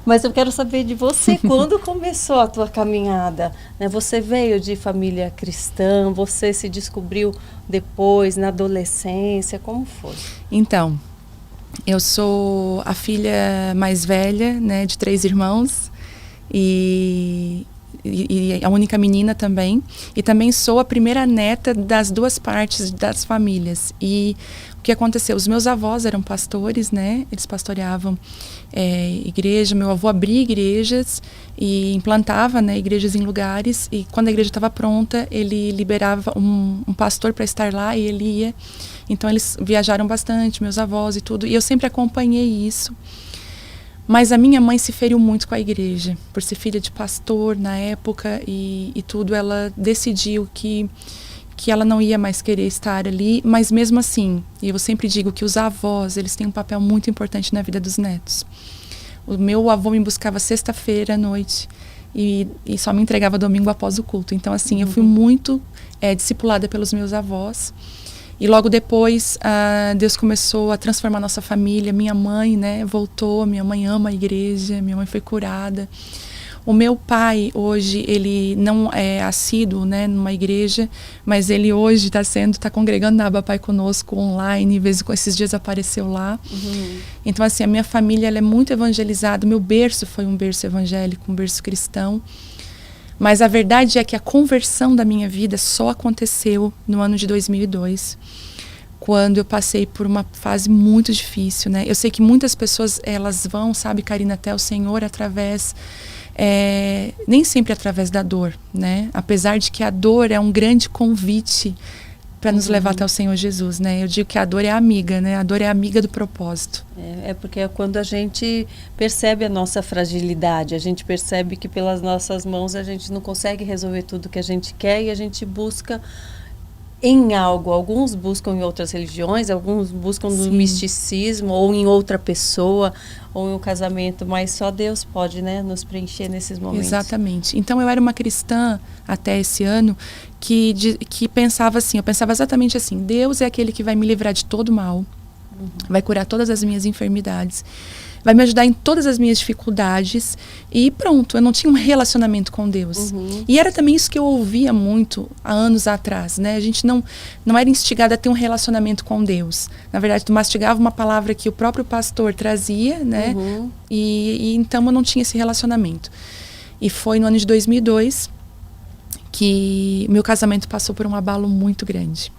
Mas eu quero saber de você, quando começou a tua caminhada? Né? Você veio de família cristã, você se descobriu depois, na adolescência, como foi? Então, eu sou a filha mais velha, né, de 3 irmãos e a única menina também. E também sou a primeira neta das 2 partes das famílias. E o que aconteceu? Os meus avós eram pastores, né? Eles pastoreavam igreja. Meu avô abria igrejas e implantava, né, igrejas em lugares. E quando a igreja estava pronta, ele liberava um pastor para estar lá e ele ia. Então eles viajaram bastante, meus avós e tudo. E eu sempre acompanhei isso. Mas a minha mãe se feriu muito com a igreja, por ser filha de pastor na época e tudo. Ela decidiu que ela não ia mais querer estar ali, mas mesmo assim, e eu sempre digo que os avós, eles têm um papel muito importante na vida dos netos. O meu avô me buscava sexta-feira à noite e só me entregava domingo após o culto. Então, assim, eu fui muito discipulada pelos meus avós. E logo depois, Deus começou a transformar nossa família. Minha mãe, né, voltou. Minha mãe ama a igreja. Minha mãe foi curada. O meu pai, hoje, ele não é assíduo, né, numa igreja, mas ele hoje está congregando na Aba Pai conosco online. Esses dias apareceu lá. Então, assim, a minha família, ela é muito evangelizada. Meu berço foi um berço evangélico, um berço cristão. Mas a verdade é que a conversão da minha vida só aconteceu no ano de 2002, quando eu passei por uma fase muito difícil, né? Eu sei que muitas pessoas, elas vão, sabe, Karina, até o Senhor através, nem sempre através da dor, né? Apesar de que a dor é um grande convite para nos levar até o Senhor Jesus, né? Eu digo que a dor é amiga, né? A dor é amiga do propósito. É porque é quando a gente percebe a nossa fragilidade, a gente percebe que pelas nossas mãos a gente não consegue resolver tudo que a gente quer e a gente busca em algo. Alguns buscam em outras religiões, alguns buscam no misticismo ou em outra pessoa ou em um casamento, mas só Deus pode, né, nos preencher nesses momentos. Exatamente. Então eu era uma cristã até esse ano que pensava assim, eu pensava exatamente assim: Deus é aquele que vai me livrar de todo mal, vai curar todas as minhas enfermidades, vai me ajudar em todas as minhas dificuldades e pronto. Eu não tinha um relacionamento com Deus. E era também isso que eu ouvia muito há anos atrás, né? A gente não era instigada a ter um relacionamento com Deus. Na verdade, tu mastigava uma palavra que o próprio pastor trazia, né? E então eu não tinha esse relacionamento. E foi no ano de 2002 que meu casamento passou por um abalo muito grande.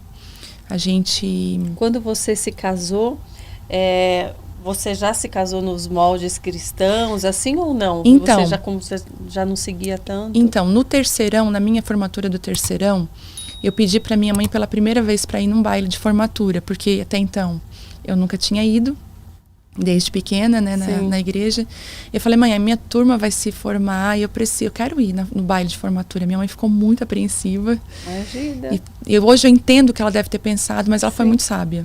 Quando você se casou, você já se casou nos moldes cristãos, assim ou não? Então, você já não seguia tanto? Então, no terceirão, na minha formatura do terceirão, eu pedi para minha mãe pela primeira vez para ir num baile de formatura, porque até então eu nunca tinha ido, desde pequena, né, na igreja. Eu falei: mãe, a minha turma vai se formar e eu quero ir no baile de formatura. Minha mãe ficou muito apreensiva. Imagina. Hoje eu entendo o que ela deve ter pensado, mas ela foi muito sábia.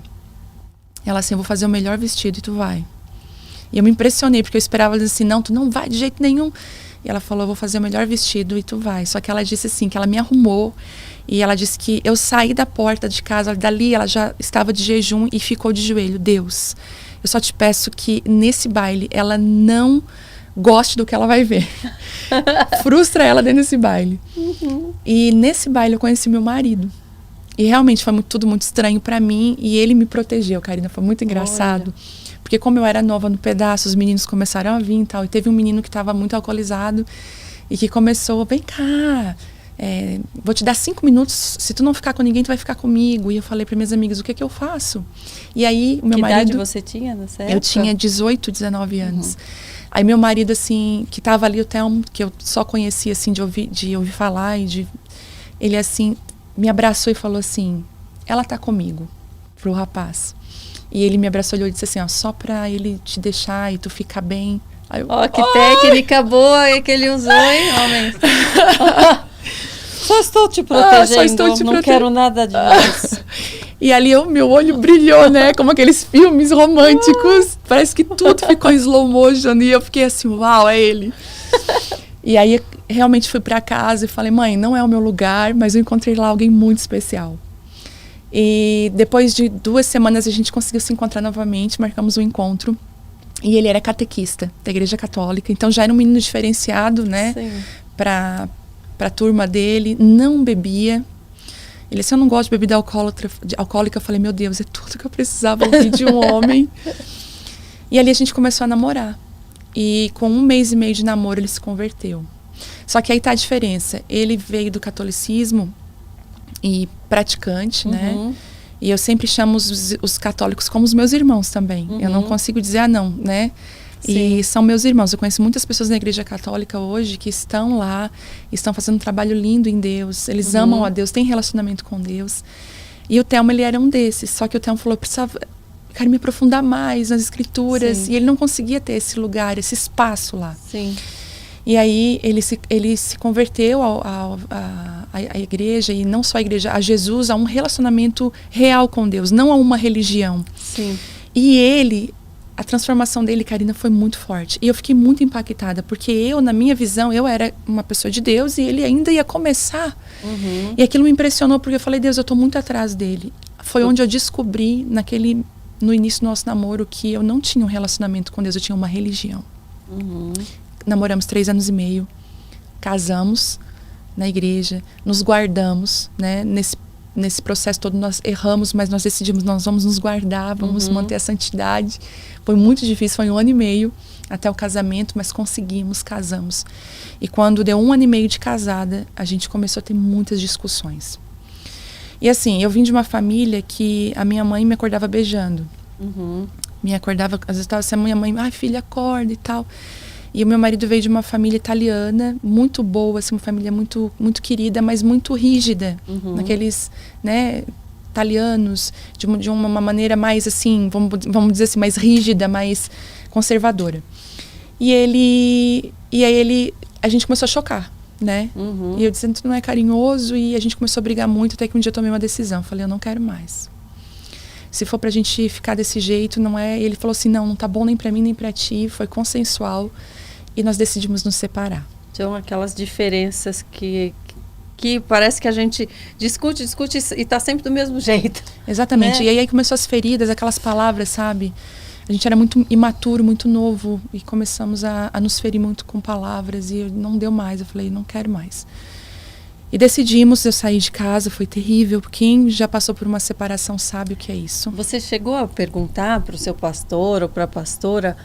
Ela assim: eu vou fazer o melhor vestido e tu vai. E eu me impressionei, porque eu esperava ela dizer assim: não, tu não vai de jeito nenhum. E ela falou: eu vou fazer o melhor vestido e tu vai. Só que ela disse assim, que ela me arrumou. E ela disse que eu saí da porta de casa, dali ela já estava de jejum e ficou de joelho: Deus, eu só te peço que nesse baile ela não goste do que ela vai ver. Frustra ela dentro desse baile. E nesse baile eu conheci meu marido. E realmente foi tudo muito estranho para mim. E ele me protegeu, Karina. Foi muito engraçado. Olha. Porque como eu era nova no pedaço, os meninos começaram a vir e tal. E teve um menino que estava muito alcoolizado e que começou: vem cá, vou te dar 5 minutos. Se tu não ficar com ninguém, tu vai ficar comigo. E eu falei para minhas amigas: o que eu faço? E aí, meu marido... Que idade você tinha nessa época? Eu tinha 18, 19 anos. Aí meu marido, assim, que estava ali, o Thelmo, que eu só conhecia, assim, de ouvir falar. Ele, assim, me abraçou e falou assim: ela tá comigo, pro rapaz. E ele me abraçou e disse assim: ó, só pra ele te deixar e tu ficar bem. Aí que técnica boa que ele usou, hein, homem? Só estou te protegendo, não quero nada demais. E ali meu olho brilhou, né? Como aqueles filmes românticos. Parece que tudo ficou em slow motion. E eu fiquei assim: uau, é ele. E aí realmente fui para casa e falei: mãe, não é o meu lugar, mas eu encontrei lá alguém muito especial. E depois de 2 semanas a gente conseguiu se encontrar novamente, marcamos um encontro. E ele era catequista da Igreja Católica, então já era um menino diferenciado, né? Sim. Para a turma dele, não bebia. Ele disse, eu não gosto de bebida alcoólica. Eu falei, meu Deus, é tudo que eu precisava ouvir de um homem. E ali a gente começou a namorar. E com 1 mês e meio de namoro, ele se converteu. Só que aí tá a diferença. Ele veio do catolicismo e praticante, né? E eu sempre chamo os católicos como os meus irmãos também. Eu não consigo dizer, não, né? Sim. E são meus irmãos. Eu conheço muitas pessoas na Igreja Católica hoje que estão lá, estão fazendo um trabalho lindo em Deus. Eles amam a Deus, têm relacionamento com Deus. E o Thelmo, ele era um desses. Só que o Thelmo falou, eu precisava, quero me aprofundar mais nas escrituras. Sim. E ele não conseguia ter esse lugar, esse espaço lá. Sim. E aí ele se converteu à igreja, e não só à igreja, a Jesus, a um relacionamento real com Deus, não a uma religião. Sim. E a transformação dele, Karina, foi muito forte. E eu fiquei muito impactada, porque na minha visão, eu era uma pessoa de Deus e ele ainda ia começar. E aquilo me impressionou, porque eu falei, Deus, eu estou muito atrás dele. Foi onde eu descobri, no início do nosso namoro, que eu não tinha um relacionamento com Deus, eu tinha uma religião. Namoramos 3 anos e meio, casamos na igreja, nos guardamos, né? Nesse processo todo nós erramos, mas nós decidimos, nós vamos nos guardar, vamos manter a santidade. Foi muito difícil, foi 1 ano e meio até o casamento, mas conseguimos, casamos. E quando deu 1 ano e meio de casada, a gente começou a ter muitas discussões. E assim, eu vim de uma família que a minha mãe me acordava beijando. Me acordava, às vezes estava assim, a minha mãe, ai filha, acorda e tal. E o meu marido veio de uma família italiana, muito boa, assim, uma família muito, muito querida, mas muito rígida. Naqueles, né, italianos, de uma maneira mais, assim, vamos dizer assim, mais rígida, mais conservadora. E aí a gente começou a chocar, né? E eu dizendo que não é carinhoso, e a gente começou a brigar muito, até que um dia eu tomei uma decisão. Falei, eu não quero mais. Se for pra gente ficar desse jeito, não é... E ele falou assim, não tá bom nem pra mim, nem pra ti. Foi consensual. E nós decidimos nos separar. São aquelas diferenças que parece que a gente discute e tá sempre do mesmo jeito. Exatamente. Né? E aí começou as feridas, aquelas palavras, sabe? A gente era muito imaturo, muito novo. E começamos a nos ferir muito com palavras. E não deu mais. Eu falei, não quero mais. E decidimos, eu saí de casa, foi terrível. Quem já passou por uma separação sabe o que é isso. Você chegou a perguntar para o seu pastor ou para a pastora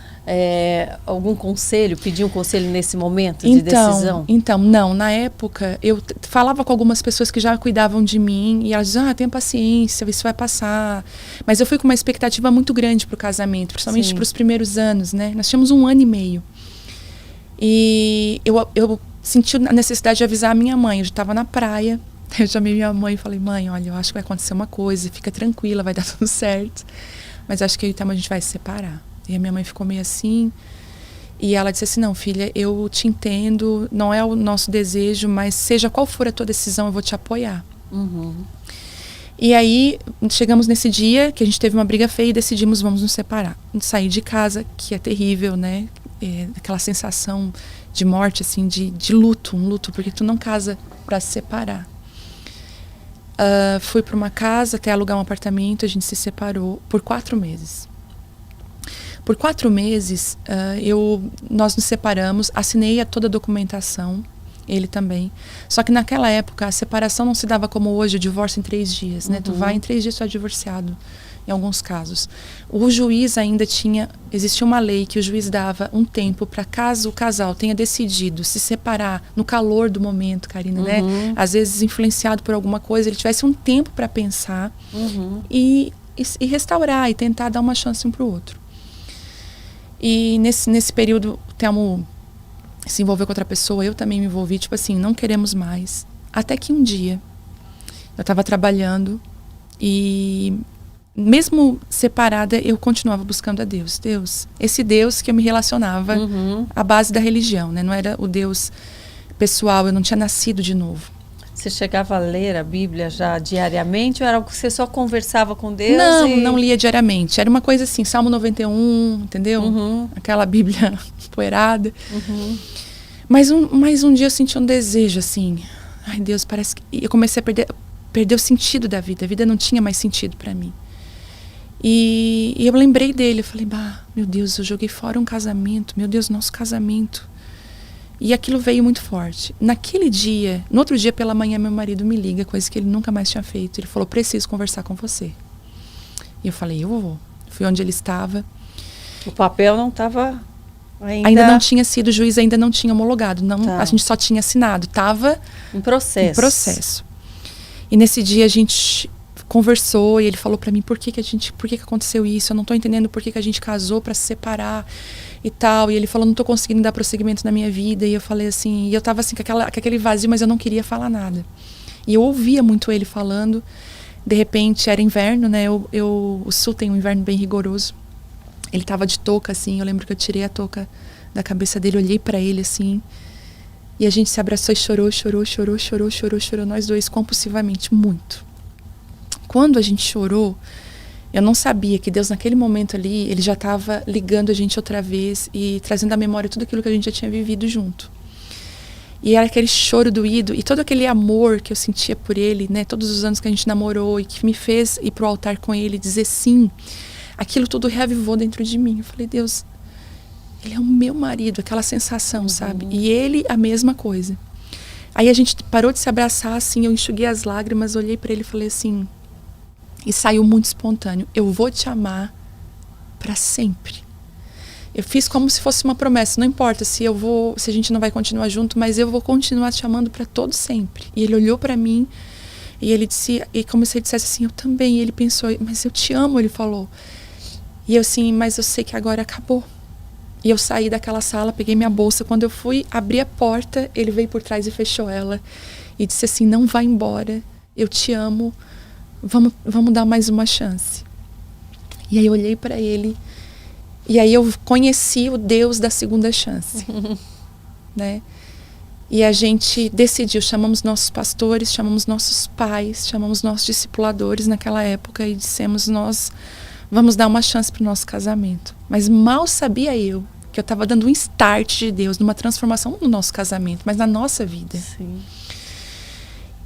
algum conselho, pedir um conselho nesse momento de decisão? Então, não. Na época, eu falava com algumas pessoas que já cuidavam de mim e elas diziam, tenha paciência, isso vai passar. Mas eu fui com uma expectativa muito grande para o casamento, principalmente para os primeiros anos, né? Nós tínhamos 1 ano e meio. E eu senti a necessidade de avisar a minha mãe. Eu já estava na praia, eu chamei minha mãe e falei, mãe, olha, eu acho que vai acontecer uma coisa, fica tranquila, vai dar tudo certo. Mas acho que a gente vai se separar. E a minha mãe ficou meio assim, e ela disse assim, não, filha, eu te entendo, não é o nosso desejo, mas seja qual for a tua decisão, eu vou te apoiar. E aí, chegamos nesse dia, que a gente teve uma briga feia e decidimos, vamos nos separar. Sair de casa, que é terrível, né? Aquela sensação de morte, assim, de luto, um luto, porque tu não casa para se separar. Fui para uma casa até alugar um apartamento, a gente se separou por 4 meses. Por 4 meses, nós nos separamos, assinei toda a documentação, ele também. Só que naquela época, a separação não se dava como hoje, o divórcio em 3 dias, né? Tu vai, em 3 dias tu é divorciado, em alguns casos. O juiz ainda existia uma lei que o juiz dava um tempo para caso o casal tenha decidido se separar no calor do momento, Karina, né? Às vezes influenciado por alguma coisa, ele tivesse um tempo para pensar e restaurar e tentar dar uma chance um pro outro. E nesse período, o Thelmo se envolveu com outra pessoa, eu também me envolvi, tipo assim, não queremos mais. Até que um dia, eu estava trabalhando e mesmo separada, eu continuava buscando a Deus. Esse Deus que eu me relacionava à base da religião, né? Não era o Deus pessoal, eu não tinha nascido de novo. Você chegava a ler a Bíblia já diariamente ou era algo que você só conversava com Deus? Não lia diariamente. Era uma coisa assim, Salmo 91, entendeu? Aquela Bíblia poeirada. Mas um dia eu senti um desejo assim. Ai, Deus, parece que... Eu comecei a perder o sentido da vida. A vida não tinha mais sentido para mim. E eu lembrei dele, eu falei, meu Deus, eu joguei fora um casamento, meu Deus, nosso casamento. E aquilo veio muito forte. Naquele dia, no outro dia pela manhã, meu marido me liga, coisa que ele nunca mais tinha feito. Ele falou, preciso conversar com você. E eu falei, eu vou. Fui onde ele estava. O papel não estava ainda não tinha sido, o juiz ainda não tinha homologado. Não, Tá. A gente só tinha assinado. Estava em processo. E nesse dia a gente conversou e ele falou pra mim por que aconteceu isso, eu não tô entendendo por que a gente casou pra se separar e tal. E ele falou, não tô conseguindo dar prosseguimento na minha vida. E eu falei assim, e eu tava assim com aquele vazio, mas eu não queria falar nada. E eu ouvia muito ele falando. De repente era inverno, né? O Sul tem um inverno bem rigoroso. Ele tava de touca, assim, eu lembro que eu tirei a touca da cabeça dele, olhei pra ele assim. E a gente se abraçou e chorou, nós dois compulsivamente, muito. Quando a gente chorou, eu não sabia que Deus naquele momento ali, ele já estava ligando a gente outra vez e trazendo à memória tudo aquilo que a gente já tinha vivido junto. E era aquele choro doído e todo aquele amor que eu sentia por ele, né, todos os anos que a gente namorou e que me fez ir pro altar com ele, dizer sim, aquilo tudo reavivou dentro de mim. Eu falei, Deus, ele é o meu marido, aquela sensação, sabe? E ele, a mesma coisa. Aí a gente parou de se abraçar, assim, eu enxuguei as lágrimas, olhei para ele e falei assim, e saiu muito espontâneo, eu vou te amar para sempre. Eu fiz como se fosse uma promessa, não importa se a gente não vai continuar junto, mas eu vou continuar te amando para todo sempre. E ele olhou para mim e ele disse, e como se ele dissesse assim, eu também. E ele pensou, mas eu te amo, ele falou. E eu assim, mas eu sei que agora acabou. E eu saí daquela sala, peguei minha bolsa, quando eu fui abrir a porta, ele veio por trás e fechou ela e disse assim, não vai embora, eu te amo, vamos dar mais uma chance. E aí eu olhei para ele. E aí eu conheci o Deus da segunda chance, né? E a gente decidiu, chamamos nossos pastores, chamamos nossos pais, chamamos nossos discipuladores naquela época e dissemos, nós vamos dar uma chance para o nosso casamento. Mas mal sabia eu que eu estava dando um start de Deus, numa transformação no nosso casamento, mas na nossa vida. Sim.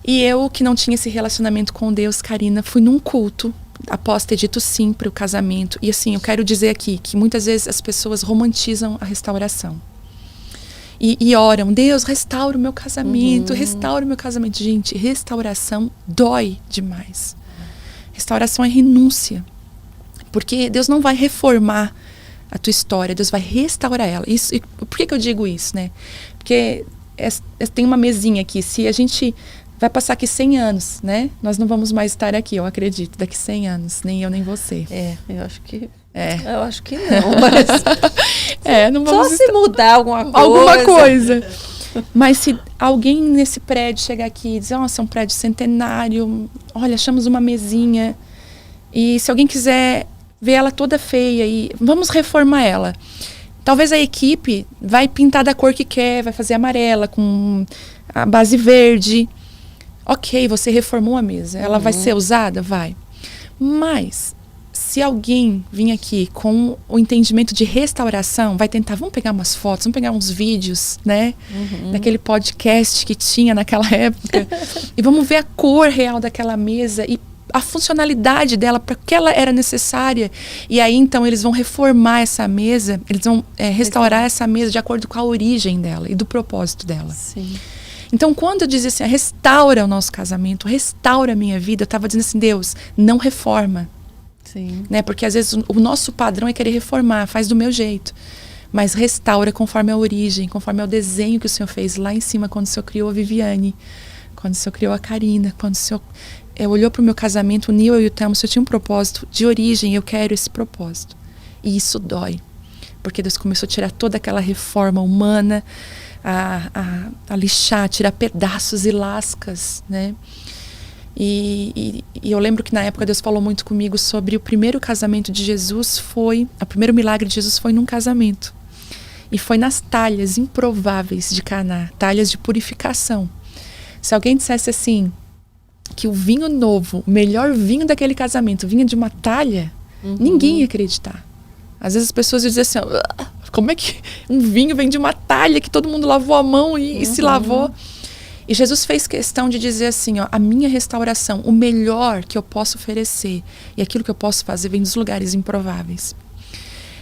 E eu, que não tinha esse relacionamento com Deus, Karina, fui num culto, após ter dito sim para o casamento. E assim, eu quero dizer aqui que muitas vezes as pessoas romantizam a restauração. E oram, Deus, restaura o meu casamento, restaura o meu casamento. Gente, restauração dói demais. Restauração é renúncia. Porque Deus não vai reformar a tua história, Deus vai restaurar ela. Isso, e por que eu digo isso, né? Porque tem uma mesinha aqui, se a gente vai passar aqui 100 anos, né? Nós não vamos mais estar aqui, eu acredito, daqui 100 anos, nem eu nem você. Eu acho que... Eu acho que não, mas... não vamos só se mudar alguma coisa. Alguma coisa. Mas se alguém nesse prédio chegar aqui e dizer, nossa, é um prédio centenário, olha, achamos uma mesinha, e se alguém quiser ver ela toda feia, e vamos reformar ela. Talvez a equipe vai pintar da cor que quer, vai fazer amarela, com a base verde. Ok, você reformou a mesa. Ela vai ser usada? Vai. Mas, se alguém vir aqui com o entendimento de restauração, vai tentar, vamos pegar umas fotos, vamos pegar uns vídeos, né? Daquele podcast que tinha naquela época. E vamos ver a cor real daquela mesa e a funcionalidade dela, para que ela era necessária. E aí, então, eles vão reformar essa mesa, eles vão restaurar essa mesa de acordo com a origem dela e do propósito dela. Sim. Então, quando eu dizia assim, restaura o nosso casamento, restaura a minha vida, eu estava dizendo assim, Deus, não reforma. Sim. Né? Porque às vezes o nosso padrão é querer reformar, faz do meu jeito. Mas restaura conforme a origem, conforme o desenho que o Senhor fez lá em cima, quando o Senhor criou a Viviane, quando o Senhor criou a Karina, quando o Senhor olhou para o meu casamento, uniu eu e o Telmo, o Senhor tinha um propósito de origem, eu quero esse propósito. E isso dói. Porque Deus começou a tirar toda aquela reforma humana, a lixar, tirar pedaços e lascas, né? E eu lembro que na época Deus falou muito comigo sobre o primeiro casamento de Jesus o primeiro milagre de Jesus foi num casamento. E foi nas talhas improváveis de Caná, talhas de purificação. Se alguém dissesse assim, que o vinho novo, o melhor vinho daquele casamento vinha de uma talha, ninguém ia acreditar. Às vezes as pessoas iam dizer assim, como é que um vinho vem de uma talha que todo mundo lavou a mão e se lavou? E Jesus fez questão de dizer assim, ó, a minha restauração, o melhor que eu posso oferecer e aquilo que eu posso fazer vem dos lugares improváveis.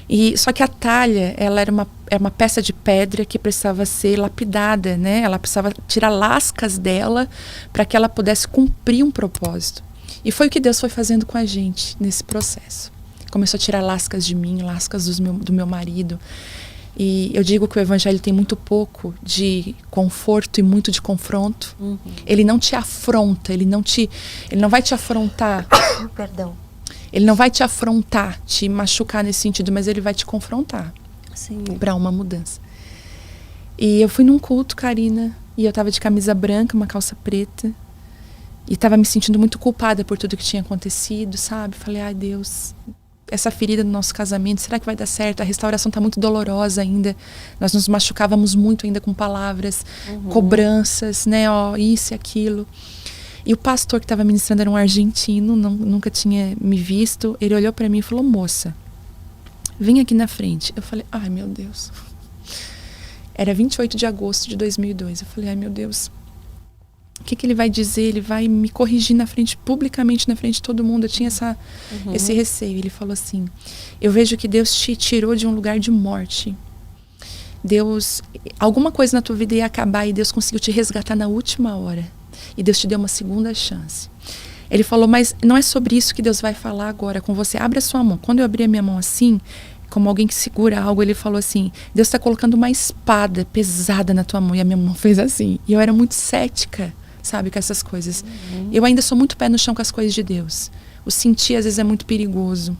E só que a talha, ela era uma peça de pedra que precisava ser lapidada, né? Ela precisava tirar lascas dela para que ela pudesse cumprir um propósito. E foi o que Deus foi fazendo com a gente nesse processo. Começou a tirar lascas de mim, lascas do meu marido. E eu digo que o evangelho tem muito pouco de conforto e muito de confronto. Uhum. Ele não te afronta, ele não vai te afrontar. Perdão. Ele não vai te afrontar, te machucar nesse sentido, mas ele vai te confrontar para uma mudança. E eu fui num culto, Karina, e eu tava de camisa branca, uma calça preta, e tava me sentindo muito culpada por tudo que tinha acontecido, sabe? Falei, ai Deus, essa ferida no nosso casamento, será que vai dar certo? A restauração tá muito dolorosa ainda. Nós nos machucávamos muito ainda com palavras, cobranças, né? Ó, isso e aquilo. E o pastor que estava ministrando era um argentino, nunca tinha me visto. Ele olhou para mim e falou, moça, vem aqui na frente. Eu falei, ai meu Deus. Era 28 de agosto de 2002. Eu falei, ai meu Deus, o que ele vai dizer? Ele vai me corrigir na frente, publicamente na frente de todo mundo. Eu tinha esse receio. Ele falou assim, eu vejo que Deus te tirou de um lugar de morte. Deus, alguma coisa na tua vida ia acabar e Deus conseguiu te resgatar na última hora. E Deus te deu uma segunda chance. Ele falou, mas não é sobre isso que Deus vai falar agora com você. Abre a sua mão. Quando eu abri a minha mão assim, como alguém que segura algo, ele falou assim, Deus está colocando uma espada pesada na tua mão. E a minha mão fez assim. E eu era muito cética, sabe, com essas coisas. Eu ainda sou muito pé no chão com as coisas de Deus. O sentir às vezes é muito perigoso.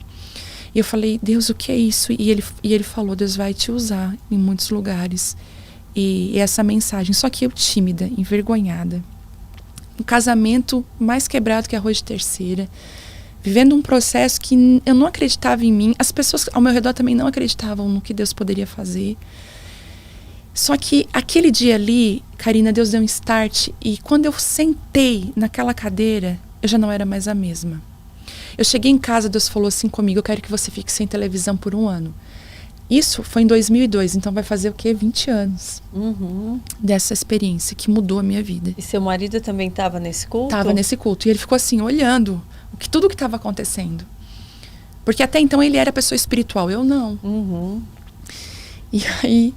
E eu falei, Deus, o que é isso? E ele falou, Deus vai te usar em muitos lugares. E essa mensagem. Só que eu tímida, envergonhada. Um casamento mais quebrado que arroz de terceira, vivendo um processo que eu não acreditava em mim, as pessoas ao meu redor também não acreditavam no que Deus poderia fazer. Só que aquele dia ali, Karina, Deus deu um start, e quando eu sentei naquela cadeira, eu já não era mais a mesma. Eu cheguei em casa, Deus falou assim comigo, eu quero que você fique sem televisão por 1 ano. Isso foi em 2002, então vai fazer o quê? 20 anos dessa experiência que mudou a minha vida. E seu marido também estava nesse culto? Estava nesse culto. E ele ficou assim, olhando tudo o que estava acontecendo. Porque até então ele era pessoa espiritual, eu não. E aí,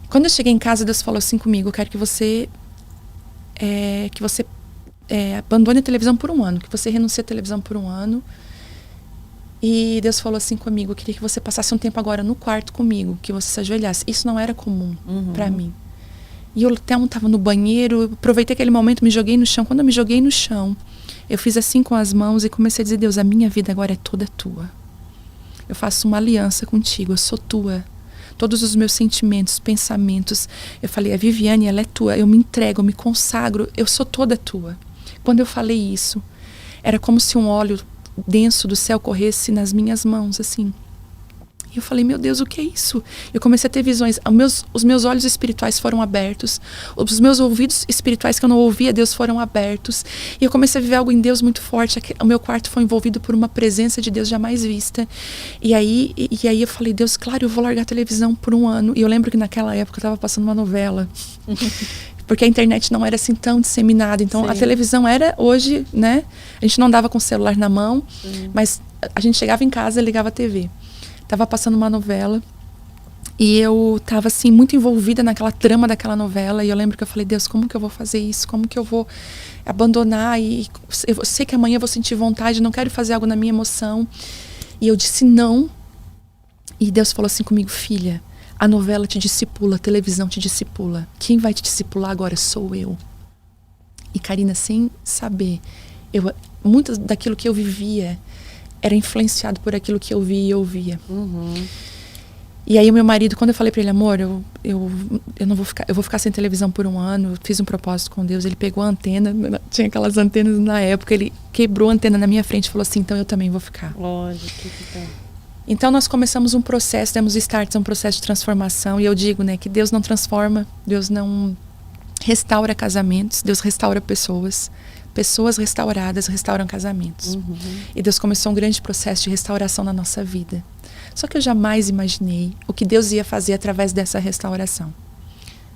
quando eu cheguei em casa, Deus falou assim comigo, eu quero que você abandone a televisão por 1 ano, que você renuncie à televisão por 1 ano. E Deus falou assim comigo, eu queria que você passasse um tempo agora no quarto comigo, que você se ajoelhasse. Isso não era comum pra mim. E eu até estava no banheiro, eu aproveitei aquele momento, me joguei no chão. Quando eu me joguei no chão, eu fiz assim com as mãos e comecei a dizer, Deus, a minha vida agora é toda tua. Eu faço uma aliança contigo, eu sou tua. Todos os meus sentimentos, pensamentos, eu falei, a Viviane, ela é tua, eu me entrego, eu me consagro, eu sou toda tua. Quando eu falei isso, era como se um óleo denso do céu corresse nas minhas mãos, assim. E eu falei, meu Deus, o que é isso? Eu comecei a ter visões. Os meus olhos espirituais foram abertos. Os meus ouvidos espirituais que eu não ouvia, Deus, foram abertos. E eu comecei a viver algo em Deus muito forte. O meu quarto foi envolvido por uma presença de Deus jamais vista. E aí eu falei, Deus, claro, eu vou largar a televisão por 1 ano. E eu lembro que naquela época eu estava passando uma novela. Porque a internet não era assim tão disseminada. Então, sim, a televisão era hoje, né? A gente não dava com o celular na mão, mas a gente chegava em casa e ligava a TV. Tava passando uma novela e eu tava assim muito envolvida naquela trama daquela novela. E eu lembro que eu falei, Deus, como que eu vou fazer isso? Como que eu vou abandonar? E eu sei que amanhã eu vou sentir vontade, não quero fazer algo na minha emoção. E eu disse não. E Deus falou assim comigo, filha, a novela te discipula, a televisão te discipula. Quem vai te discipular agora sou eu. E Karina, sem saber, muito daquilo que eu vivia era influenciado por aquilo que eu via e ouvia. E aí o meu marido, quando eu falei pra ele, amor, eu não vou ficar, eu vou ficar sem televisão por 1 ano, eu fiz um propósito com Deus, ele pegou a antena, tinha aquelas antenas na época, ele quebrou a antena na minha frente e falou assim, então eu também vou ficar. Lógico que tá. Então nós começamos um processo, demos start a um processo de transformação, e eu digo, né, que Deus não transforma, Deus não restaura casamentos, Deus restaura pessoas. Pessoas restauradas restauram casamentos. E Deus começou um grande processo de restauração na nossa vida. Só que eu jamais imaginei o que Deus ia fazer através dessa restauração.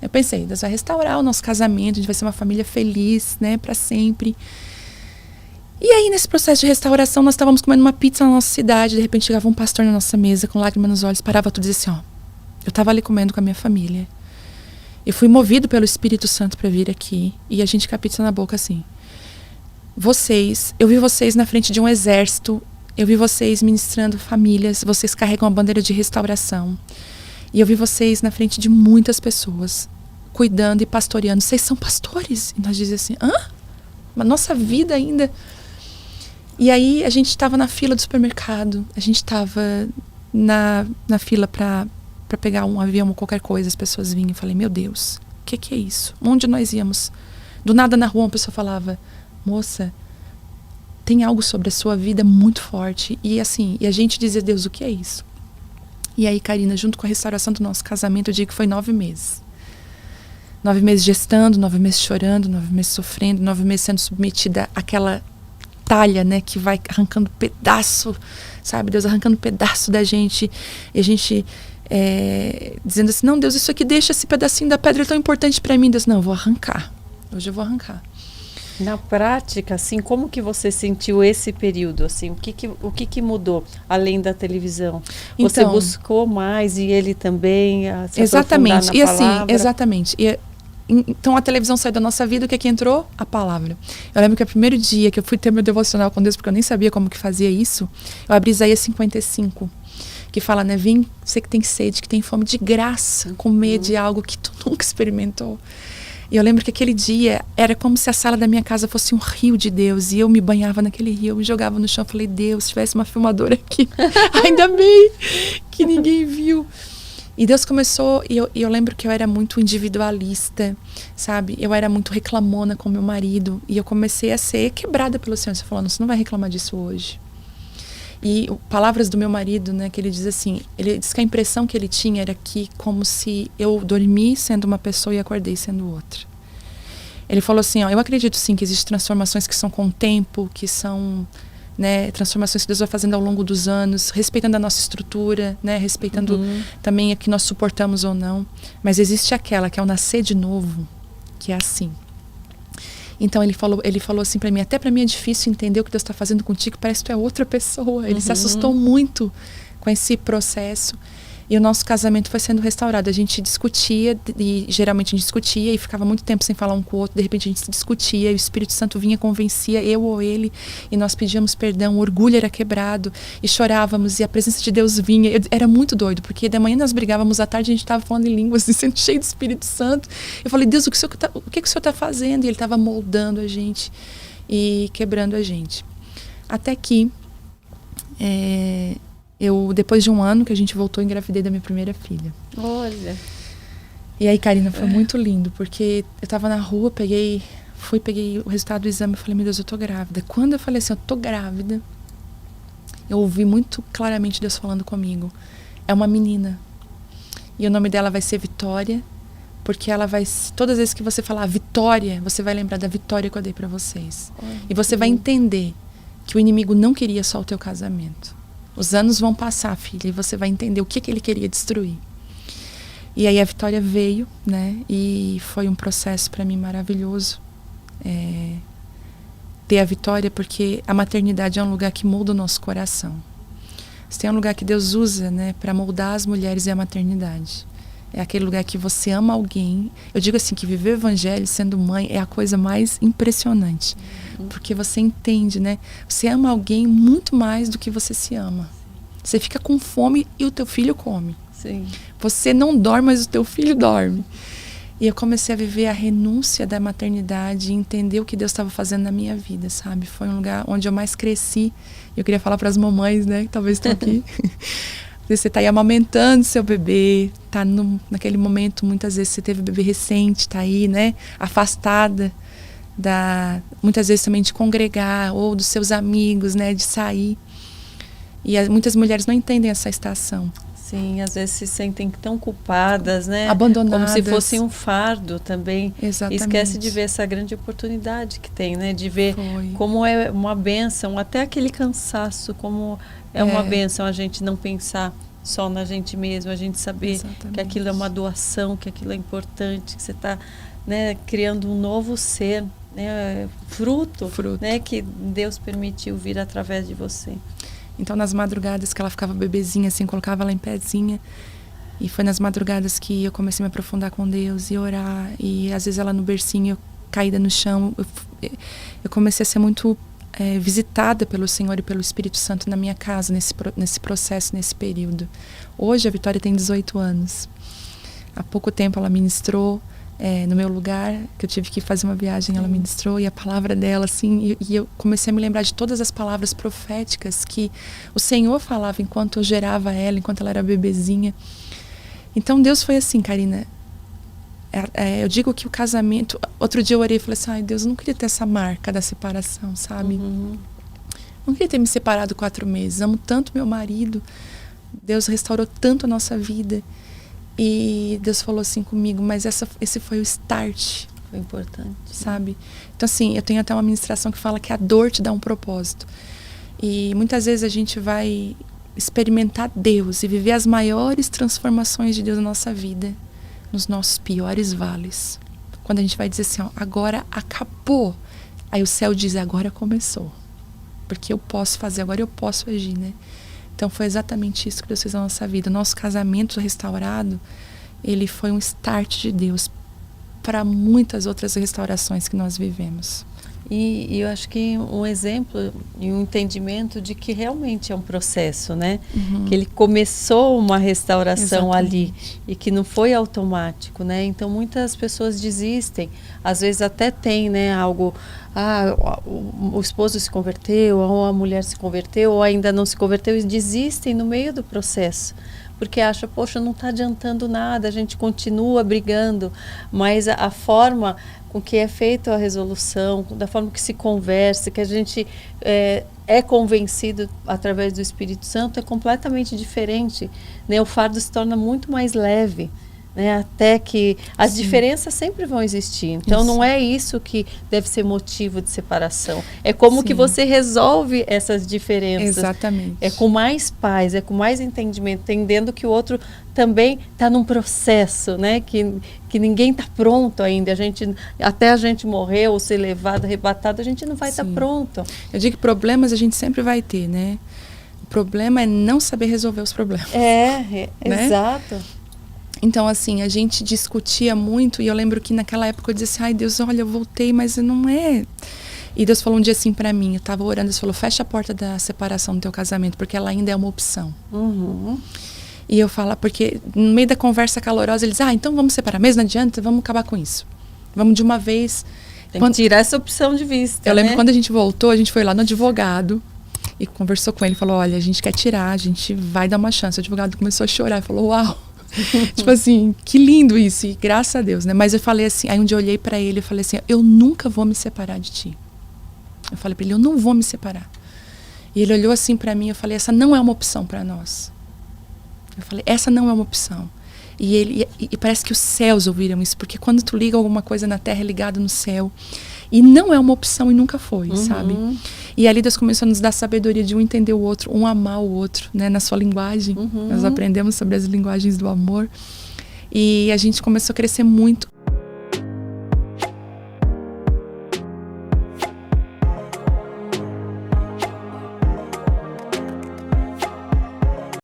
Eu pensei, Deus vai restaurar o nosso casamento, a gente vai ser uma família feliz, né, para sempre. E aí, nesse processo de restauração, nós estávamos comendo uma pizza na nossa cidade, de repente chegava um pastor na nossa mesa, com lágrimas nos olhos, parava tudo e dizia assim, ó, eu estava ali comendo com a minha família. Eu fui movido pelo Espírito Santo para vir aqui, e a gente com a pizza na boca assim. Eu vi vocês na frente de um exército, eu vi vocês ministrando famílias, vocês carregam a bandeira de restauração. E eu vi vocês na frente de muitas pessoas, cuidando e pastoreando. Vocês são pastores? E nós dizíamos assim, hã? Mas nossa vida ainda... E aí a gente estava na fila do supermercado, a gente estava na fila para pegar um avião ou qualquer coisa, as pessoas vinham e falei, meu Deus, o que é isso? Onde nós íamos? Do nada na rua uma pessoa falava, moça, tem algo sobre a sua vida muito forte. E assim, e a gente dizia, Deus, o que é isso? E aí, Karina, junto com a restauração do nosso casamento, eu digo que foi 9 meses. 9 meses gestando, 9 meses chorando, 9 meses sofrendo, 9 meses sendo submetida àquela talha, né, que vai arrancando pedaço, sabe? Deus arrancando pedaço da gente. E a gente dizendo assim, não, Deus, isso aqui deixa esse pedacinho da pedra tão importante para mim. Deus, não, eu vou arrancar. Hoje eu vou arrancar. Na prática, assim, como que você sentiu esse período? Assim, o que mudou além da televisão? Você Então, buscou mais e ele também se exatamente. aprofundar na palavra? Assim, exatamente. Então a televisão saiu da nossa vida, o que é que entrou? A palavra. Eu lembro que o primeiro dia que eu fui ter meu devocional com Deus, porque eu nem sabia como que fazia isso, eu abri Isaías 55, que fala, né, vem, você que tem sede, que tem fome de graça, comer de algo que tu nunca experimentou. E eu lembro que aquele dia era como se a sala da minha casa fosse um rio de Deus. E eu me banhava naquele rio, eu me jogava no chão. Falei, Deus, se tivesse uma filmadora aqui. Ainda bem que ninguém viu. E Deus começou, e eu lembro que eu era muito individualista, sabe? Eu era muito reclamona com meu marido. E eu comecei a ser quebrada pelo Senhor. Você falou, não, você não vai reclamar disso hoje. E palavras do meu marido, né, que ele diz assim, ele diz que a impressão que ele tinha era que como se eu dormi sendo uma pessoa e acordei sendo outra. Ele falou assim, ó, eu acredito sim que existem transformações que são com o tempo, que são, né, transformações que Deus vai fazendo ao longo dos anos, respeitando a nossa estrutura, né, respeitando também a que nós suportamos ou não, mas existe aquela que é o nascer de novo, que é assim. Então ele falou assim para mim, até para mim é difícil entender o que Deus está fazendo contigo, parece que tu é outra pessoa. Ele se assustou muito com esse processo. E o nosso casamento foi sendo restaurado. A gente discutia, e geralmente a gente discutia e ficava muito tempo sem falar um com o outro. De repente a gente se discutia e o Espírito Santo vinha, convencia eu ou ele, e nós pedíamos perdão, o orgulho era quebrado e chorávamos e a presença de Deus vinha. Era muito doido, porque de manhã nós brigávamos, à tarde a gente estava falando em línguas, sendo cheio do Espírito Santo. Eu falei, Deus, o que o Senhor está fazendo? E ele estava moldando a gente e quebrando a gente. Até que... depois de um ano que a gente voltou, engravidei da minha primeira filha. Olha. E aí, Karina, foi muito lindo, porque eu tava na rua, peguei o resultado do exame e falei, meu Deus, eu tô grávida. Quando eu falei assim, eu tô grávida, eu ouvi muito claramente Deus falando comigo. É uma menina. E o nome dela vai ser Vitória, porque ela vai... Todas as vezes que você falar Vitória, você vai lembrar da vitória que eu dei pra vocês. E você vai entender que o inimigo não queria só o teu casamento. Os anos vão passar, filha, e você vai entender o que ele queria destruir. E aí a Vitória veio, né? E foi um processo para mim maravilhoso. Ter a Vitória, porque a maternidade é um lugar que molda o nosso coração. Se tem um lugar que Deus usa, né, para moldar as mulheres, é a maternidade. É aquele lugar que você ama alguém. Eu digo assim, que viver o evangelho sendo mãe é a coisa mais impressionante. Porque você entende, né? Você ama alguém muito mais do que você se ama. Você fica com fome e o teu filho come. Sim. Você não dorme, mas o teu filho dorme. E eu comecei a viver a renúncia da maternidade e entender o que Deus estava fazendo na minha vida, sabe? Foi um lugar onde eu mais cresci. Eu queria falar para as mamães, né, que talvez estão aqui. Você está aí amamentando seu bebê, está naquele momento, muitas vezes você teve bebê recente, está aí, né, afastada muitas vezes também de congregar ou dos seus amigos, né, de sair. E muitas mulheres não entendem essa estação. Sim, às vezes se sentem tão culpadas, né? Abandonadas. Como se fosse um fardo também. Exatamente. E esquece de ver essa grande oportunidade que tem, né? De ver como é uma bênção, até aquele cansaço, como é uma bênção a gente não pensar só na gente mesmo, a gente saber Exatamente. que aquilo é uma doação, que aquilo é importante, que você está, né, criando um novo ser, né, fruto, né, que Deus permitiu vir através de você. Então, nas madrugadas que ela ficava bebezinha, assim, colocava ela em pezinha, e foi nas madrugadas que eu comecei a me aprofundar com Deus e orar, e às vezes ela no bercinho, caída no chão, eu comecei a ser muito visitada pelo Senhor e pelo Espírito Santo na minha casa, nesse processo, nesse período. Hoje a Vitória tem 18 anos. Há pouco tempo ela ministrou no meu lugar, que eu tive que fazer uma viagem, ela ministrou, e a palavra dela, assim, e eu comecei a me lembrar de todas as palavras proféticas que o Senhor falava enquanto eu gerava ela, enquanto ela era bebezinha. Então Deus foi assim, Karina. Eu digo que o casamento... Outro dia eu orei e falei assim, ai Deus, eu não queria ter essa marca da separação, sabe? Não queria ter me separado 4 meses. Amo tanto meu marido. Deus restaurou tanto a nossa vida. E Deus falou assim comigo, mas esse foi o start. Foi importante. Sabe? Então assim, eu tenho até uma ministração que fala que a dor te dá um propósito. E muitas vezes a gente vai experimentar Deus e viver as maiores transformações de Deus na nossa vida nos nossos piores vales. Quando a gente vai dizer assim, ó, agora acabou. Aí o céu diz, agora começou. Porque eu posso fazer, agora eu posso agir, né? Então foi exatamente isso que Deus fez na nossa vida. O nosso casamento restaurado, ele foi um start de Deus para muitas outras restaurações que nós vivemos. E eu acho que um exemplo e um entendimento de que realmente é um processo, né? Que ele começou uma restauração ali e que não foi automático, né? Então muitas pessoas desistem, às vezes até tem, né, algo, o esposo se converteu, ou a mulher se converteu, ou ainda não se converteu, e desistem no meio do processo. Porque acha, poxa, não está adiantando nada, a gente continua brigando, mas a forma com que é feita a resolução, da forma que se conversa, que a gente é convencido através do Espírito Santo, é completamente diferente, né? O fardo se torna muito mais leve, né? Até que as diferenças sempre vão existir. Então não é isso que deve ser motivo de separação. É como que você resolve essas diferenças. Exatamente. É com mais paz, é com mais entendimento, entendendo que o outro também está num processo, né? Que ninguém está pronto ainda. Até a gente morrer ou ser levado, arrebatado, a gente não vai estar pronto. Eu digo que problemas a gente sempre vai ter, né? O problema é não saber resolver os problemas. Né? Exato. Então, assim, a gente discutia muito, e eu lembro que naquela época eu dizia assim, ai Deus, olha, eu voltei, mas não é. E Deus falou um dia assim pra mim, eu tava orando, Deus falou, fecha a porta da separação do teu casamento, porque ela ainda é uma opção. E eu falo, porque no meio da conversa calorosa, eles, então vamos separar mesmo, não adianta, vamos acabar com isso. Vamos de uma vez. Tem que tirar essa opção de vista, Eu lembro né? quando a gente voltou, a gente foi lá no advogado, e conversou com ele, falou, olha, a gente quer tirar, a gente vai dar uma chance. O advogado começou a chorar e falou, uau. Tipo assim, que lindo isso, e graças a Deus, né? Mas eu falei assim, aí um dia eu olhei pra ele e falei assim, eu nunca vou me separar de ti. Eu falei pra ele, eu não vou me separar. E ele olhou assim pra mim, eu falei, essa não é uma opção pra nós. Eu falei, essa não é uma opção. E parece que os céus ouviram isso, porque quando tu liga alguma coisa na terra, é ligado no céu. E não é uma opção e nunca foi, sabe? E ali Deus começou a nos dar sabedoria de um entender o outro, um amar o outro, né? Na sua linguagem. Nós aprendemos sobre as linguagens do amor. E a gente começou a crescer muito